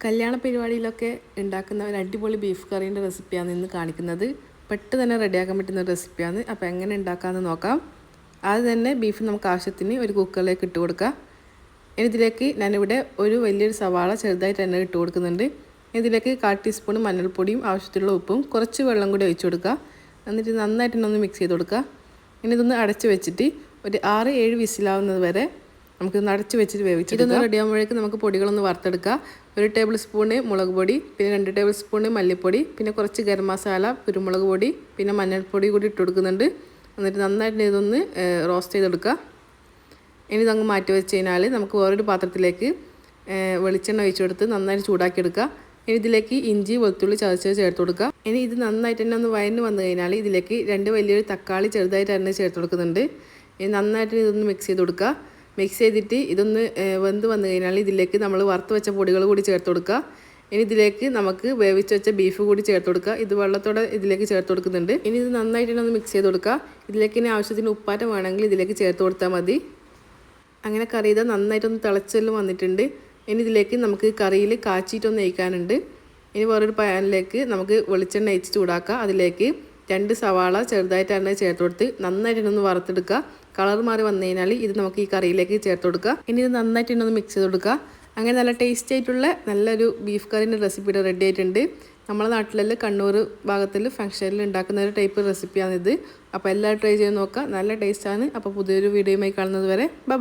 കല്യാണ പരിപാടിയിലൊക്കെ ഉണ്ടാക്കുന്ന ഒരു അടിപൊളി ബീഫ് കറീൻ്റെ റെസിപ്പിയാണ് ഇന്ന് കാണിക്കുന്നത്. പെട്ടെന്ന് തന്നെ റെഡിയാക്കാൻ പറ്റുന്ന റെസിപ്പിയാണ്. അപ്പോൾ എങ്ങനെ ഉണ്ടാക്കാമെന്ന് നോക്കാം. ആദ്യം തന്നെ ബീഫ് നമുക്ക് ആവശ്യത്തിന് ഒരു കുക്കറിലേക്ക് ഇട്ട് കൊടുക്കാം. ഇതിലേക്ക് ഞാനിവിടെ ഒരു വലിയൊരു സവാള ചെറുതായിട്ട് തന്നെ ഇട്ട് കൊടുക്കുന്നുണ്ട്. ഇതിലേക്ക് 1/4 ടീസ്പൂൺ മഞ്ഞൾപ്പൊടിയും ആവശ്യത്തിലുള്ള ഉപ്പും കുറച്ച് വെള്ളം കൂടി ഒഴിച്ച് കൊടുക്കുക. എന്നിട്ട് നന്നായിട്ട് തന്നെ ഒന്ന് മിക്സ് ചെയ്ത് കൊടുക്കുക. ഇനി ഇതൊന്ന് അടച്ച് വെച്ചിട്ട് ഒരു 6-7 വിസിലാവുന്നത് വരെ നമുക്ക് അടച്ച് വെച്ചിട്ട് വേവിച്ച് ഇതൊന്ന് റെഡിയാകുമ്പോഴേക്കും നമുക്ക് പൊടികളൊന്ന് വറുത്തെടുക്കുക. 1 ടേബിൾ സ്പൂണ് മുളക് പൊടി, പിന്നെ 2 ടേബിൾ സ്പൂണ് മല്ലിപ്പൊടി, പിന്നെ കുറച്ച് ഗരം മസാല, കുരുമുളക് പൊടി, പിന്നെ മഞ്ഞൾപ്പൊടി കൂടി ഇട്ട് കൊടുക്കുന്നുണ്ട്. എന്നിട്ട് നന്നായിട്ട് ഇതൊന്ന് റോസ്റ്റ് ചെയ്തെടുക്കുക. ഇനി ഇതങ്ങ് മാറ്റി വെച്ച് കഴിഞ്ഞാൽ നമുക്ക് വേറൊരു പാത്രത്തിലേക്ക് വെളിച്ചെണ്ണ ഒഴിച്ച് കൊടുത്ത് നന്നായിട്ട് ചൂടാക്കിയെടുക്കുക. ഇനി ഇതിലേക്ക് ഇഞ്ചി വെളുത്തുള്ളി ചതച്ച് ചേർത്ത് കൊടുക്കുക. ഇനി ഇത് നന്നായിട്ട് തന്നെ ഒന്ന് വഴന്ന് വന്നു കഴിഞ്ഞാൽ ഇതിലേക്ക് 2 വലിയൊരു തക്കാളി ചെറുതായിട്ട് തന്നെ ചേർത്ത് കൊടുക്കുന്നുണ്ട്. ഇനി നന്നായിട്ട് ഇതൊന്ന് മിക്സ് ചെയ്ത് കൊടുക്കുക. മിക്സ് ചെയ്തിട്ട് ഇതൊന്ന് വെന്ത് വന്നു കഴിഞ്ഞാൽ ഇതിലേക്ക് നമ്മൾ വറുത്ത് വെച്ച പൊടികൾ കൂടി ചേർത്ത് കൊടുക്കുക. ഇനി ഇതിലേക്ക് നമുക്ക് വേവിച്ച് വെച്ച ബീഫ് കൂടി ചേർത്ത് കൊടുക്കുക. ഇത് വെള്ളത്തോടെ ഇതിലേക്ക് ചേർത്ത് കൊടുക്കുന്നുണ്ട്. ഇനി ഇത് നന്നായിട്ട് ഒന്ന് മിക്സ് ചെയ്ത് കൊടുക്കുക. ഇതിലേക്ക് ഇനി ആവശ്യത്തിന് ഉപ്പാറ്റം വേണമെങ്കിൽ ഇതിലേക്ക് ചേർത്ത് കൊടുത്താൽ മതി. അങ്ങനെ കറി ഇത് നന്നായിട്ടൊന്ന് തിളച്ചെല്ലാം വന്നിട്ടുണ്ട്. ഇനി ഇതിലേക്ക് നമുക്ക് കറിയിൽ കാച്ചിട്ടൊന്ന് ഒഴിക്കാനുണ്ട്. ഇനി വേറൊരു പാനിലേക്ക് നമുക്ക് വെളിച്ചെണ്ണ ഒഴിച്ച് ചൂടാക്കുക. അതിലേക്ക് 2 സവാള ചെറുതായിട്ട് തന്നെ ചേർത്ത് കൊടുത്ത് നന്നായിട്ടൊന്ന് വറുത്തെടുക്കുക. കളർ മാറി വന്നു കഴിഞ്ഞാൽ ഇത് നമുക്ക് ഈ കറിയിലേക്ക് ചേർത്ത് കൊടുക്കുക. ഇനി ഇത് നന്നായിട്ടൊന്ന് മിക്സ് ചെയ്ത് കൊടുക്കുക. അങ്ങനെ നല്ല ടേസ്റ്റി ആയിട്ടുള്ള നല്ലൊരു ബീഫ് കറിൻ്റെ റെസിപ്പിയുടെ റെഡി ആയിട്ടുണ്ട്. നമ്മുടെ നാട്ടിലെല്ലാം കണ്ണൂർ ഭാഗത്തിൽ ഫംഗ്ഷനിൽ ഉണ്ടാക്കുന്ന ഒരു ടൈപ്പ് റെസിപ്പിയാണിത്. അപ്പോൾ എല്ലാവരും ട്രൈ ചെയ്ത് നോക്കുക. നല്ല ടേസ്റ്റാണ്. അപ്പോൾ പുതിയൊരു വീഡിയോയുമായി കാണുന്നത് വരെ ബൈ.